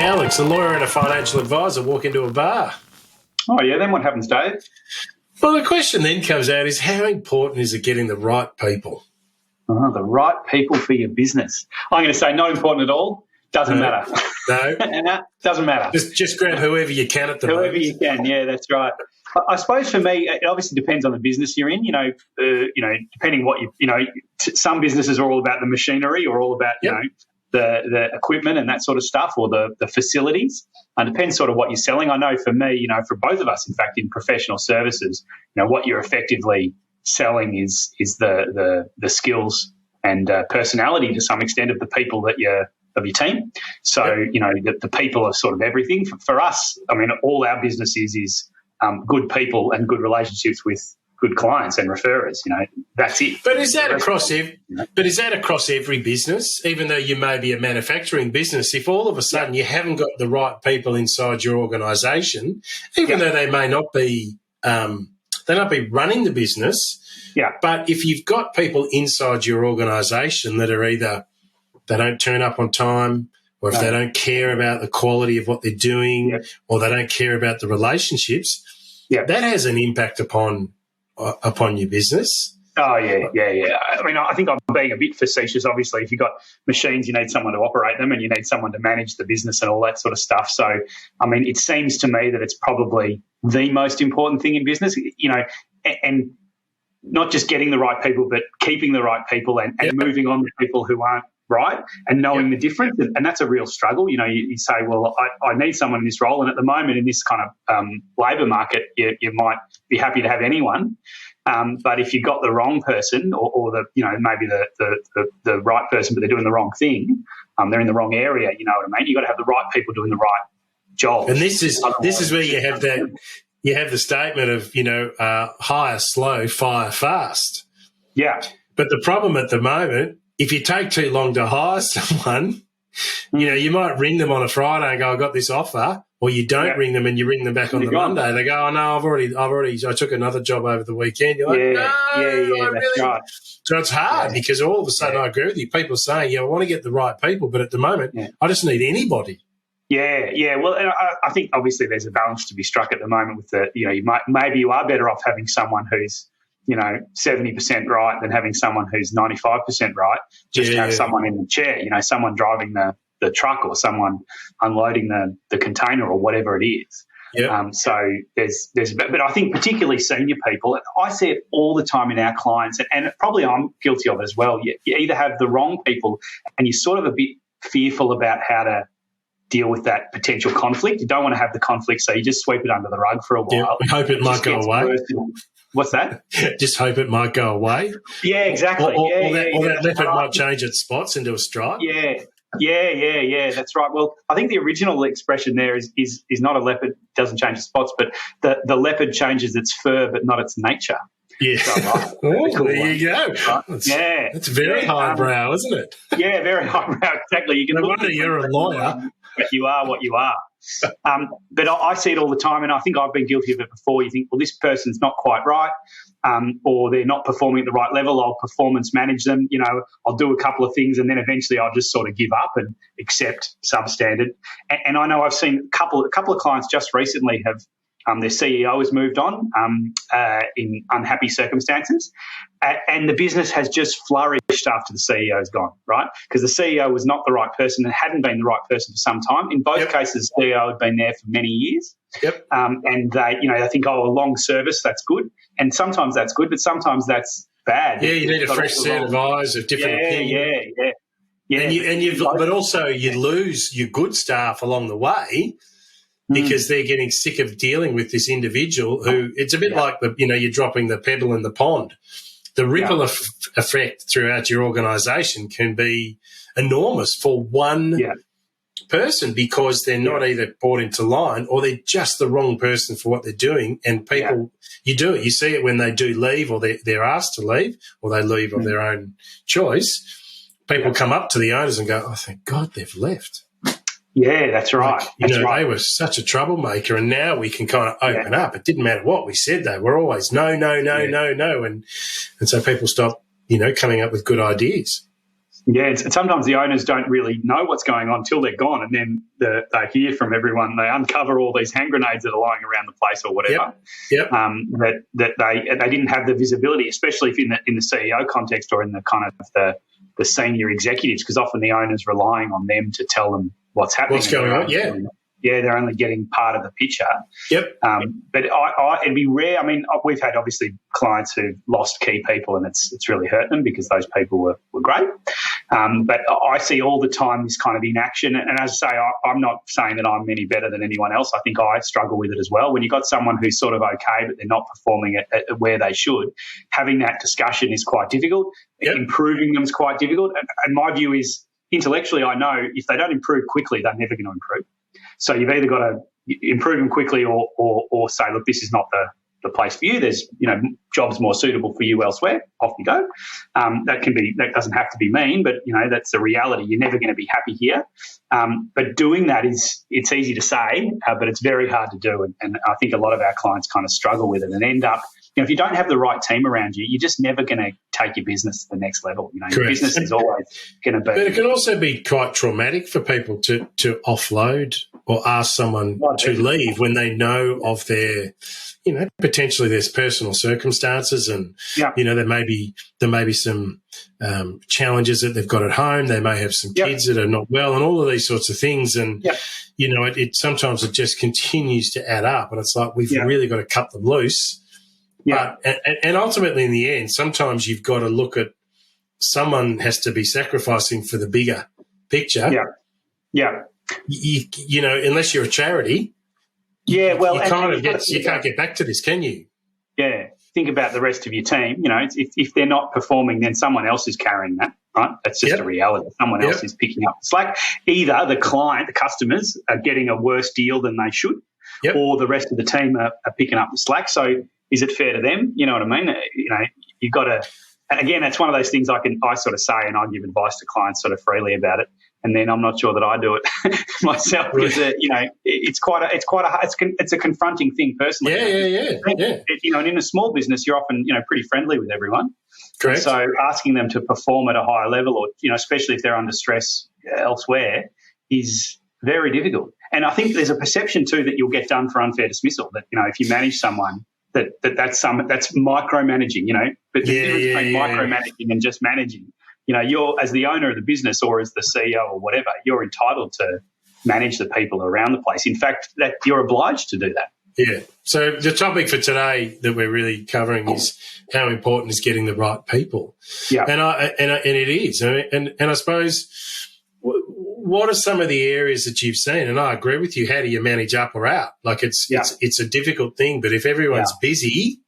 Alex, a lawyer and a financial advisor, walk into a bar. Oh, yeah, then what happens, Dave? Well, the question then comes out is how important is it getting the right people? Oh, the right people for your business. I'm going to say not important at all. Doesn't matter. No. Doesn't matter. Just grab whoever you can at the moment. Whoever you can, yeah, that's right. I suppose for me, it obviously depends on the business you're in. Depending what some businesses are all about the machinery or all about the equipment and that sort of stuff, or the facilities. It depends sort of what you're selling. I know for me, for both of us, in fact, in professional services, what you're effectively selling is the skills and personality to some extent of the people of your team. So the people are sort of everything. For us, all our business is good people and good relationships with good clients and referrers. That's it. But is that across every business? Even though you may be a manufacturing business, if all of a sudden you haven't got the right people inside your organisation, even though they may not be running the business, but if you've got people inside your organisation that are either they don't turn up on time, or if they don't care about the quality of what they're doing, or they don't care about the relationships, that has an impact upon your business. Oh, yeah. I think I'm being a bit facetious. Obviously, if you've got machines, you need someone to operate them and you need someone to manage the business and all that sort of stuff. So, it seems to me that it's probably the most important thing in business, and not just getting the right people, but keeping the right people and moving on to people who aren't right and knowing the difference. And that's a real struggle. You say, well, I need someone in this role. And at the moment in this kind of labour market, you might be happy to have anyone. But if you've got the wrong person or maybe the right person, but they're doing the wrong thing, they're in the wrong area, you know what I mean? You've got to have the right people doing the right job. And this is where you have that. You have the statement of, hire slow, fire fast. Yeah. But the problem at the moment, if you take too long to hire someone, you might ring them on a Friday and go, I've got this offer, or you don't ring them and you ring them back on the Monday. They go, oh, no, I took another job over the weekend. You're like, that's right. So it's hard because all of a sudden I agree with you. People are saying, I want to get the right people, but at the moment I just need anybody. Yeah. Well, I think obviously there's a balance to be struck at the moment with maybe you are better off having someone who's 70% right than having someone who's 95% right. Just to have someone in the chair, someone driving the truck or someone unloading the container or whatever it is. Yep. So but I think particularly senior people, I see it all the time in our clients, and probably I'm guilty of it as well. You either have the wrong people and you're sort of a bit fearful about how to deal with that potential conflict. You don't want to have the conflict, so you just sweep it under the rug for a while. Yeah, hope it might go away. What's that? Just hope it might go away. Yeah, exactly. Or that leopard might change its spots into a stripe. Yeah. That's right. Well, I think the original expression there is not a leopard doesn't change its spots, but the leopard changes its fur, but not its nature. Yeah. So, there you go. Right? It's very highbrow, isn't it? Yeah, very highbrow. Exactly. No wonder you're a lawyer. But you are what you are. But I see it all the time, and I think I've been guilty of it before. You think, well, this person's not quite right, or they're not performing at the right level. I'll performance manage them. I'll do a couple of things, and then eventually I'll just sort of give up and accept substandard. And I know I've seen a couple of clients just recently have their CEO has moved on in unhappy circumstances, and the business has just flourished after the CEO's gone, right? Because the CEO was not the right person and hadn't been the right person for some time. In both cases, the CEO had been there for many years. Yep. And they think, a long service, that's good. And sometimes that's good, but sometimes that's bad. Yeah, you need a fresh set of eyes of different opinions. Yeah. But also you lose your good staff along the way, because they're getting sick of dealing with this individual who it's a bit like you're dropping the pebble in the pond. The ripple effect throughout your organisation can be enormous for one person because they're not either brought into line or they're just the wrong person for what they're doing. And people, you see it when they do leave or they're asked to leave or they leave of their own choice. People come up to the owners and go, oh, thank God they've left. Yeah, that's right. They were such a troublemaker, and now we can kind of open up. It didn't matter what we said; they were always no, and so people stop, coming up with good ideas. Yeah, and sometimes the owners don't really know what's going on until they're gone, and then they hear from everyone. They uncover all these hand grenades that are lying around the place or whatever. Yep. That they didn't have the visibility, especially if in the CEO context or in the kind of the senior executives, because often the owner's relying on them to tell them what's happening. What's going on? Yeah. Yeah, they're only getting part of the picture. Yep. But it'd be rare. I mean, we've had obviously clients who've lost key people, and it's really hurt them because those people were great. But I see all the time this kind of inaction. And as I say, I'm not saying that I'm any better than anyone else. I think I struggle with it as well. When you've got someone who's sort of okay, but they're not performing at where they should, having that discussion is quite difficult. Yep. Improving them is quite difficult. And my view is, intellectually, I know if they don't improve quickly, they're never going to improve. So you've either got to improve them quickly or say, look, this is not the place for you. There's, jobs more suitable for you elsewhere. Off you go. That doesn't have to be mean, but, that's the reality. You're never going to be happy here. But doing that it's easy to say, but it's very hard to do. And I think a lot of our clients kind of struggle with it and end up, if you don't have the right team around you, you're just never going to take your business to the next level. Your business is always going to be. But it can also be quite traumatic for people to offload or ask someone to leave when they know of their, potentially there's personal circumstances and, there may be some challenges that they've got at home. They may have some kids that are not well and all of these sorts of things. And, it sometimes it just continues to add up. And it's like we've really got to cut them loose. Yeah. And ultimately, in the end, sometimes you've got to look at someone has to be sacrificing for the bigger picture. Yeah. Yeah. Unless you're a charity. Yeah. Well, you can't get back to this, can you? Yeah. Think about the rest of your team. If they're not performing, then someone else is carrying that, right? That's just a reality. Someone else is picking up the slack. Either the client, the customers, are getting a worse deal than they should, or the rest of the team are picking up the slack. So, is it fair to them? You know what I mean? You've got to, and again, that's one of those things I sort of say, and I give advice to clients sort of freely about it. And then I'm not sure that I do it myself because it's a confronting thing personally. Yeah. And in a small business, you're often pretty friendly with everyone. Correct. So asking them to perform at a higher level, or especially if they're under stress elsewhere, is very difficult. And I think there's a perception too that you'll get done for unfair dismissal. That if you manage someone. That's micromanaging, but the difference between micromanaging and just managing, you're as the owner of the business or as the CEO or whatever, you're entitled to manage the people around the place. In fact, that you're obliged to do that. Yeah. So the topic for today that we're really covering is how important is getting the right people. Yeah. And it is. And I suppose what are some of the areas that you've seen? And I agree with you. How do you manage up or out? Like it's a difficult thing, but if everyone's busy,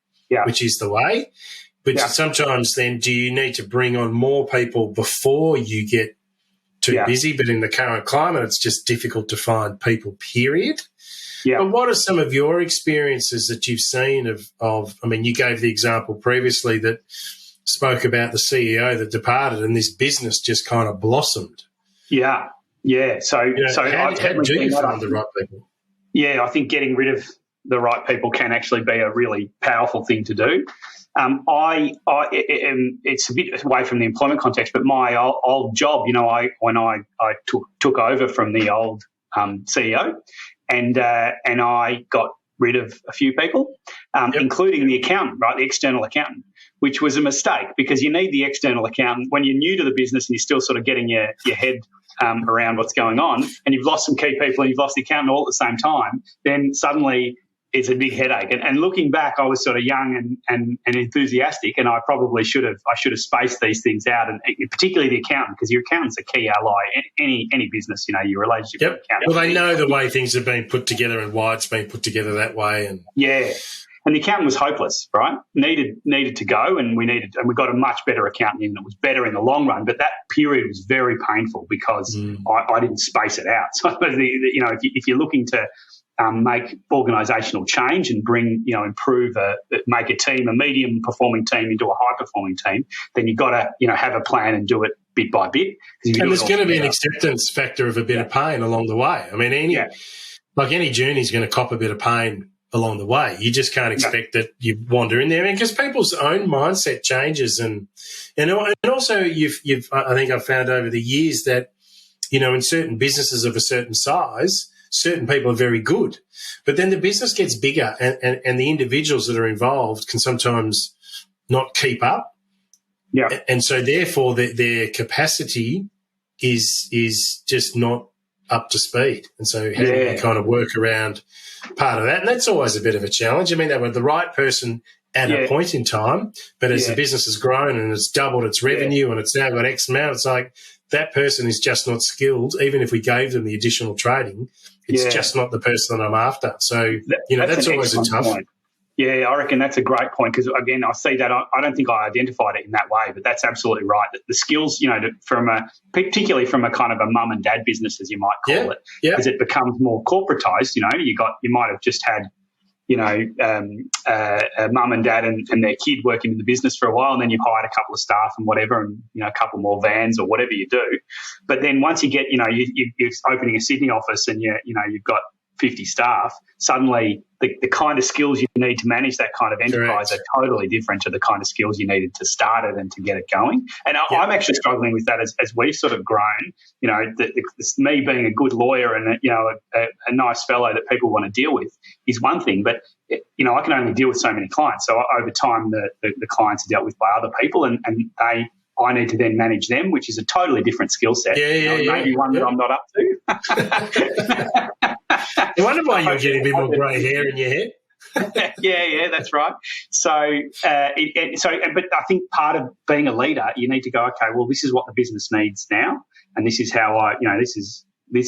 which is the way, but sometimes then do you need to bring on more people before you get too busy? But in the current climate, it's just difficult to find people, period. Yeah. But what are some of your experiences that you've seen of you gave the example previously that spoke about the CEO that departed and this business just kind of blossomed. Yeah. Yeah. So how do you find the right people? Yeah, I think getting rid of the right people can actually be a really powerful thing to do. It's a bit away from the employment context, but my old job, when I took over from the old CEO, and I got rid of a few people, including the accountant, right, the external accountant, which was a mistake because you need the external accountant when you're new to the business and you're still sort of getting your head around what's going on, and you've lost some key people and you've lost the accountant all at the same time, then suddenly it's a big headache. And looking back, I was sort of young and enthusiastic, and I probably should have spaced these things out, and particularly the accountant, because your accountant's a key ally. Any business, your relationship with the accountant. Well, they know the way things have been put together and why it's been put together that way. And and the accountant was hopeless, right? Needed to go, and we got a much better accountant in that was better in the long run. But that period was very painful because I didn't space it out. So if you're looking to make organisational change and bring, improve, make a team, a medium performing team into a high performing team, then you've got to, have a plan and do it bit by bit. And there's going to be an acceptance factor of a bit of pain along the way. I mean, any journey is going to cop a bit of pain along the way. You just can't expect that you wander in there, because people's own mindset changes, and also you've I think I've found over the years that, you know, in certain businesses of a certain size, certain people are very good, but then the business gets bigger, and the individuals that are involved can sometimes not keep up. Yeah, and so therefore their capacity is just not up to speed. And so how do you kind of work around part of that? And that's always a bit of a challenge. I mean, they were the right person at a point in time, but as the business has grown and it's doubled its revenue and it's now got X amount, it's like that person is just not skilled. Even if we gave them the additional training, it's just not the person that I'm after. So, you know, that's always a tough one. Yeah, I reckon that's a great point, because, again, I see that. I don't think I identified it in that way, but that's absolutely right. That the skills, you know, particularly from a kind of a mum and dad business, as you might call it, as it becomes more corporatized, you know, you might have just had, you know, a mum and dad and their kid working in the business for a while, and then you've hired a couple of staff and whatever, and, you know, a couple more vans or whatever you do. But then once you get, you know, you're opening a Sydney office and you've got 50 staff, suddenly the kind of skills you need to manage that kind of enterprise are totally different to the kind of skills you needed to start it and to get it going. And I'm actually struggling with that as we've sort of grown. You know, me being a good lawyer and, you know, a nice fellow that people want to deal with is one thing, but, you know, I can only deal with so many clients. So over time, the clients are dealt with by other people, and I need to then manage them, which is a totally different skill set. Maybe one that I'm not up to. I wonder why you're getting a bit more grey hair in your head. yeah, that's right. So, but I think part of being a leader, you need to go, okay, well, this is what the business needs now, and this is how this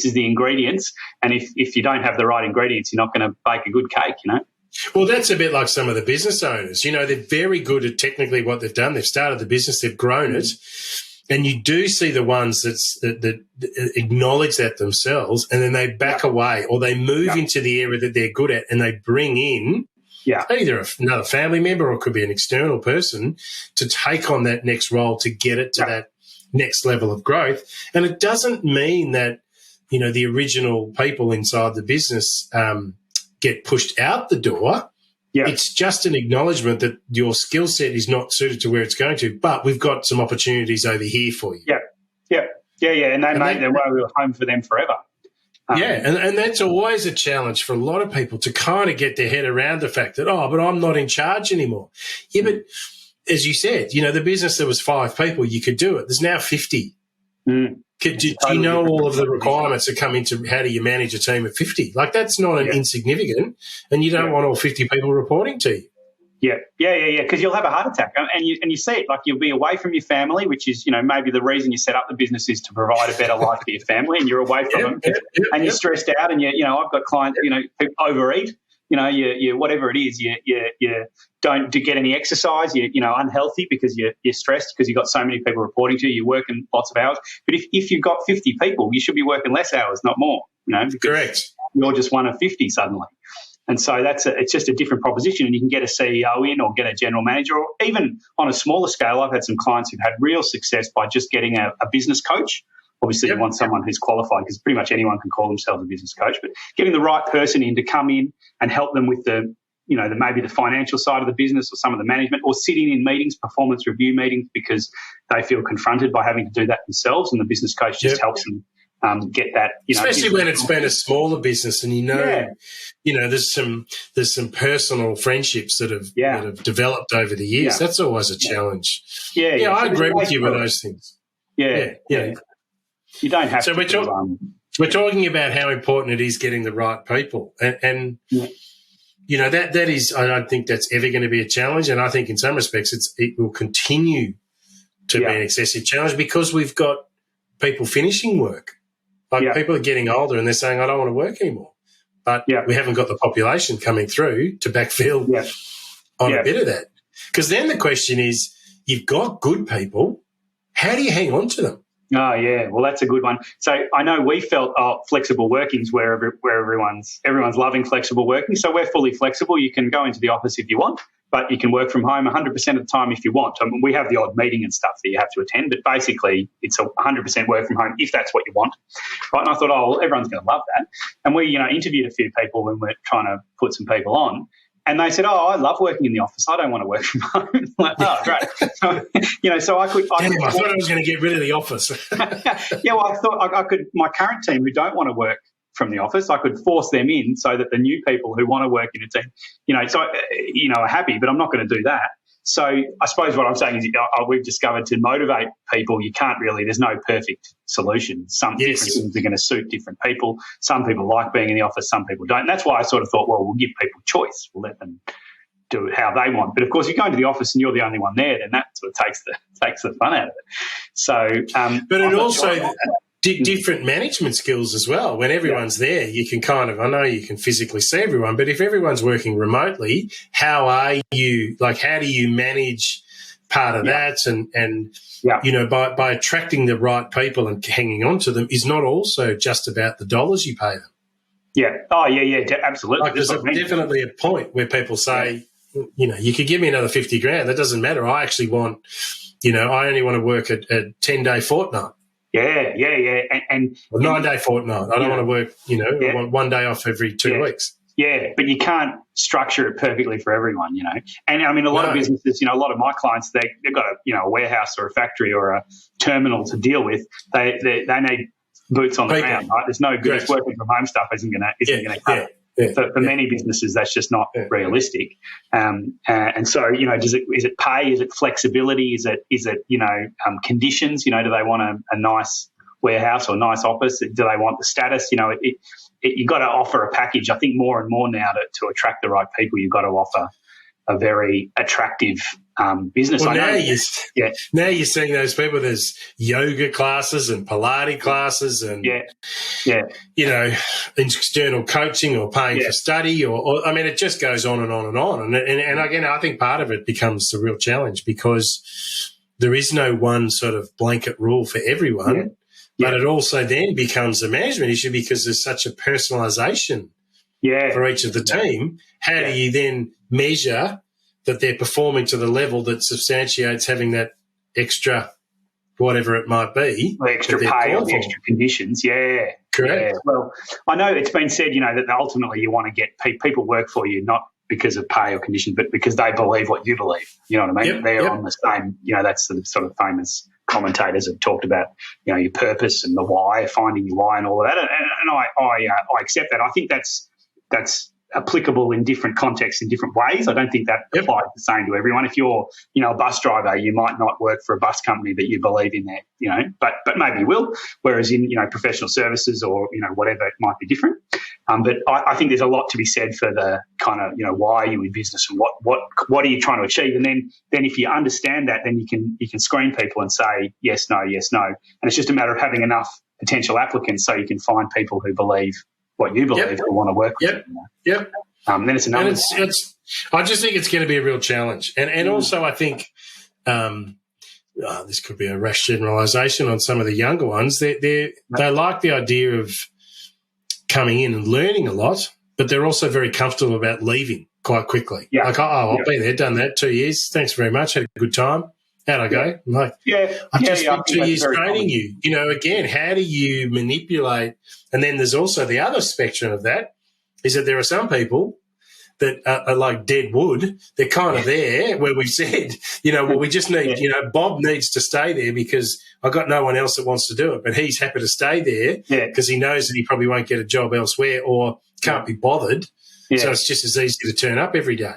is the ingredients. And if you don't have the right ingredients, you're not going to bake a good cake, you know. Well, that's a bit like some of the business owners. You know, they're very good at technically what they've done. They've started the business, they've grown it. And you do see the ones that acknowledge that themselves, and then they back away, or they move into the area that they're good at, and they bring in either another family member, or it could be an external person, to take on that next role to get it to that next level of growth. And it doesn't mean that, you know, the original people inside the business get pushed out the door. Yeah. It's just an acknowledgement that your skill set is not suited to where it's going to, but we've got some opportunities over here for you. Yeah. And they made their way home for them forever. And that's always a challenge for a lot of people, to kind of get their head around the fact that, but I'm not in charge anymore. Yeah, but as you said, you know, the business, there was 5 people, you could do it. There's now 50. Do you know all of the requirements that come into how do you manage a team of 50? Like, that's not an insignificant, and you don't want all 50 people reporting to you. Yeah. Because you'll have a heart attack, and you see it. Like, you'll be away from your family, which is, you know, maybe the reason you set up the business is to provide a better life for your family, and you're away from them, and you're stressed out, and you know, I've got clients, you know, who overeat. You know, you whatever it is, you don't get any exercise. You know, unhealthy because you're stressed because you've got so many people reporting to you. You're working lots of hours. But if you've got 50 people, you should be working less hours, not more. You know, correct. You're just one of 50 suddenly, and so it's just a different proposition. And you can get a CEO in, or get a general manager, or even on a smaller scale. I've had some clients who've had real success by just getting a business coach. Obviously, you want someone who's qualified, because pretty much anyone can call themselves a business coach. But getting the right person in to come in and help them with maybe the financial side of the business, or some of the management, or sitting in meetings, performance review meetings, because they feel confronted by having to do that themselves, and the business coach just helps them get that. You know, especially when it's been a smaller business, and you know, there's some personal friendships that have developed over the years. That's always a challenge. Yeah, I agree with you with those things. Yeah. You don't have to. So we're talking about how important it is getting the right people, and you know, that is, I don't think that's ever going to be a challenge, and I think in some respects it will continue to be an excessive challenge, because we've got people finishing work. Like, people are getting older and they're saying, I don't want to work anymore, but we haven't got the population coming through to backfill on a bit of that. Because then the question is, you've got good people, how do you hang on to them? Oh, yeah. Well, that's a good one. So I know we felt flexible working's where everyone's loving flexible working. So we're fully flexible. You can go into the office if you want, but you can work from home 100% of the time if you want. I mean, we have the odd meeting and stuff that you have to attend, but basically it's a 100% work from home if that's what you want. Right? And I thought, oh, well, everyone's going to love that. And we, interviewed a few people when we're trying to put some people on. And they said, "Oh, I love working in the office. I don't want to work from home." Like, oh, great. So I could. I thought I was going to get rid of the office. Yeah, well, I thought I could. My current team who don't want to work from the office, I could force them in so that the new people who want to work in a team, are happy. But I'm not going to do that. So I suppose what I'm saying is we've discovered to motivate people, you can't really, there's no perfect solution. Some different things are going to suit different people. Some people like being in the office, some people don't. And that's why I sort of thought, well, we'll give people choice. We'll let them do it how they want. But, of course, you go into the office and you're the only one there, then that sort of takes the fun out of it. So, but it also different management skills as well. When everyone's there, you can I know you can physically see everyone, but if everyone's working remotely, how do you manage part of that? And by attracting the right people and hanging on to them is not also just about the dollars you pay them. Yeah. Oh, yeah, absolutely. Like, there's definitely a point where people say, you could give me another 50 grand. That doesn't matter. I actually want, I only want to work a 10-day fortnight. Yeah. And a 9-day fortnight. I don't want to work, I want 1 day off every 2 weeks. Yeah, but you can't structure it perfectly for everyone, And, I mean, a lot of businesses, a lot of my clients, they've got a warehouse or a factory or a terminal to deal with. They need boots on the ground, right? There's no good. Working from home stuff isn't going to cut it. Yeah, for many businesses, that's just not realistic. And so, is it pay? Is it flexibility? Is it conditions? Do they want a nice warehouse or nice office? Do they want the status? You've got to offer a package. I think more and more now to attract the right people, you've got to offer a very attractive business. Well, now you're seeing those people. There's yoga classes and Pilates classes and external coaching or paying for study or I mean, it just goes on and on and on. And again, I think part of it becomes the real challenge because there is no one sort of blanket rule for everyone. Yeah. But it also then becomes a management issue because there's such a personalisation for each of the team. How do you then measure that they're performing to the level that substantiates having that extra whatever it might be? The extra pay or the extra conditions, Correct. Yeah. Well, I know it's been said, that ultimately you want to get people work for you, not because of pay or conditions, but because they believe what you believe. You know what I mean? They're on the same, that's the sort of famous commentators have talked about, your purpose and the why, finding your why and all of that. And I accept that. I think that's applicable in different contexts in different ways. I don't think that applies the same to everyone. If you're, a bus driver, you might not work for a bus company that you believe in there, but maybe you will. Whereas in, professional services or, whatever, it might be different. But I think there's a lot to be said for the kind of, why are you in business and what are you trying to achieve? And then if you understand that, then you can screen people and say, yes, no. And it's just a matter of having enough potential applicants so you can find people who believe what you believe or want to work with. Then it's a number. I just think it's going to be a real challenge. And also I think this could be a rash generalisation on some of the younger ones. They like the idea of coming in and learning a lot, but they're also very comfortable about leaving quite quickly. Yeah. Like, I've been there, done that, 2 years. Thanks very much. Had a good time. How'd I go? I'm like, I've just spent 2 years training you. Again, how do you manipulate? And then there's also the other spectrum of that is that there are some people that are like dead wood. They're kind of there where we've said, we just need, Bob needs to stay there because I've got no one else that wants to do it, but he's happy to stay there because he knows that he probably won't get a job elsewhere or can't be bothered. Yeah. So it's just as easy to turn up every day.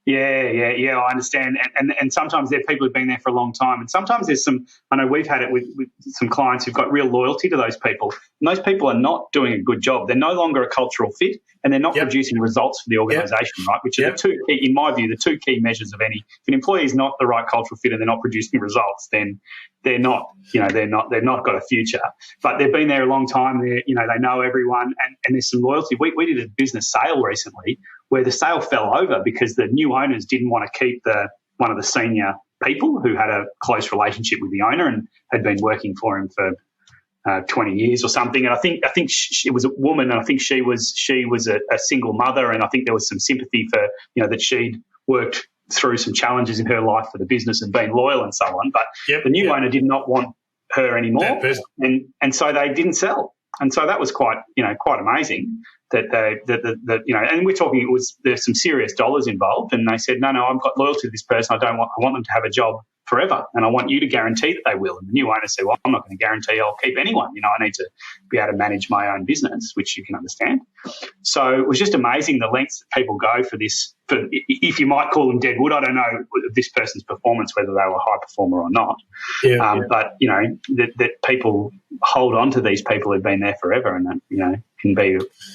Yeah, I understand. And sometimes there are people who've been there for a long time. And sometimes there's I know we've had it with some clients who've got real loyalty to those people. And those people are not doing a good job. They're no longer a cultural fit and they're not producing results for the organisation, right? Which are the two key, in my view, the two key measures of any. If an employee is not the right cultural fit and they're not producing results, then they're not got a future. But they've been there a long time. They know everyone and there's some loyalty. We did a business sale recently where the sale fell over because the new owners didn't want to keep one of the senior people who had a close relationship with the owner and had been working for him for 20 years or something. And I think it was a woman, and I think she was a single mother, and I think there was some sympathy for that she'd worked through some challenges in her life for the business and being loyal and so on. But the new owner did not want her anymore, and so they didn't sell. And so that was quite amazing that and we're talking, there's some serious dollars involved, and they said, no, I've got loyalty to this person. I want them to have a job forever, and I want you to guarantee that they will. And the new owner said, well, I'm not going to guarantee I'll keep anyone. I need to be able to manage my own business, which you can understand. So it was just amazing the lengths that people go for this, if you might call them deadwood. I don't know this person's performance, whether they were a high performer or not. But, that people hold on to these people who've been there forever, and that, can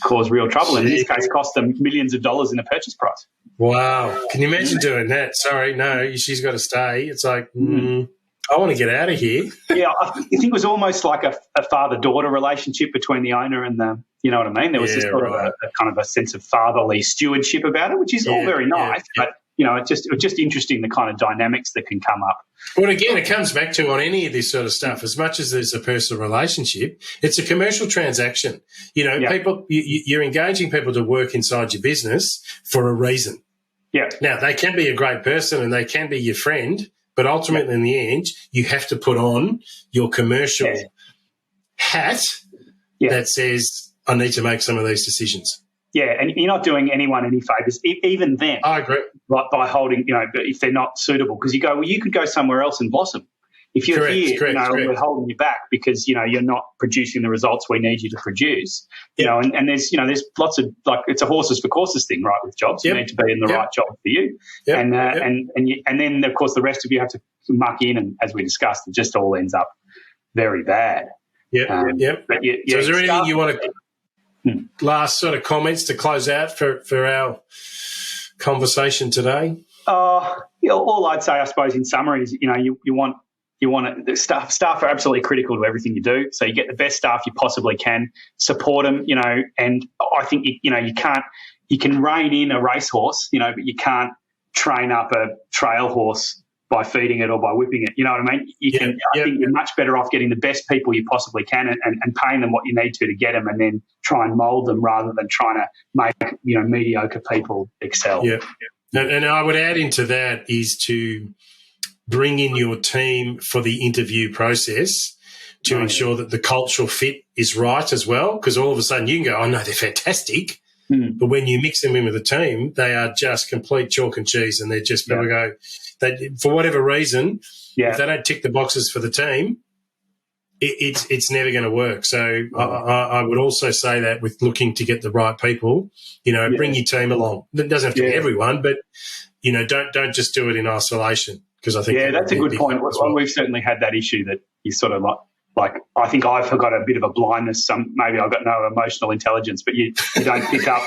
cause real trouble. And in this case, cost them millions of dollars in a purchase price. Wow. Can you imagine doing that? Sorry, no, she's got to stay. It's like, I want to get out of here. I think it was almost like a father-daughter relationship between the owner and the, you know what I mean? There was this sort of a kind of a sense of fatherly stewardship about it, which is all very nice, but it's just interesting, the kind of dynamics that can come up. Well, again, it comes back to, on any of this sort of stuff, as much as there's a personal relationship, it's a commercial transaction. People, you're engaging people to work inside your business for a reason. Yeah. Now, they can be a great person and they can be your friend, but ultimately in the end, you have to put on your commercial hat that says, I need to make some of these decisions. Yeah, and you're not doing anyone any favours, even then. I agree. By holding, if they're not suitable, because you go, well, you could go somewhere else and blossom. If you're here, we're holding you back because, you're not producing the results we need you to produce. And there's lots of, it's a horses for courses thing, right, with jobs. You need to be in the right job for you. And then, of course, the rest of you have to muck in, and as we discussed, it just all ends up very bad. So is there anything you want to last sort of comments to close out for our conversation today? All I'd say, I suppose, in summary is, you want the staff are absolutely critical to everything you do. So you get the best staff you possibly can, support them, and I think you can rein in a racehorse, but you can't train up a trail horse by feeding it or by whipping it. You know what I mean? I think you're much better off getting the best people you possibly can and paying them what you need to get them, and then try and mould them rather than trying to make, mediocre people excel. Yeah. And I would add into that is to bring in your team for the interview process to ensure that the cultural fit is right as well, because all of a sudden you can go, oh, no, they're fantastic. But when you mix them in with a team, they are just complete chalk and cheese, and they're just people go, for whatever reason, if they don't tick the boxes for the team, it's never going to work. So I would also say that with looking to get the right people, bring your team along. It doesn't have to be everyone, but don't just do it in isolation, because I think that's a good point. Well, we've certainly had that issue that you sort of like I think I've got a bit of a blindness. Maybe I've got no emotional intelligence, but you don't pick up.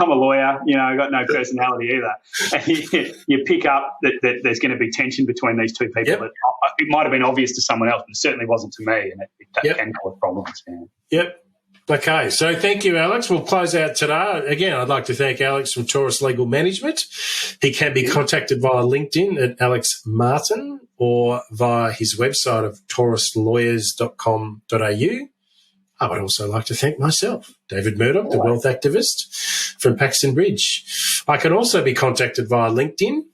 I'm a lawyer, I've got no personality either. And you pick up that there's going to be tension between these two people. That it might have been obvious to someone else, but it certainly wasn't to me, and it can cause problems. Man. Yep. Okay, so thank you, Alex. We'll close out today. Again, I'd like to thank Alex from Taurus Legal Management. He can be contacted via LinkedIn at Alex Martin or via his website of tauruslawyers.com.au. I would also like to thank myself, David Murdoch, the wealth activist from Paxton Bridge. I can also be contacted via LinkedIn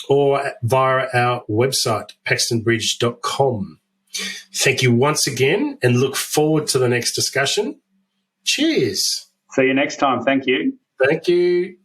or via our website, paxtonbridge.com. Thank you once again, and look forward to the next discussion. Cheers. See you next time. Thank you. Thank you.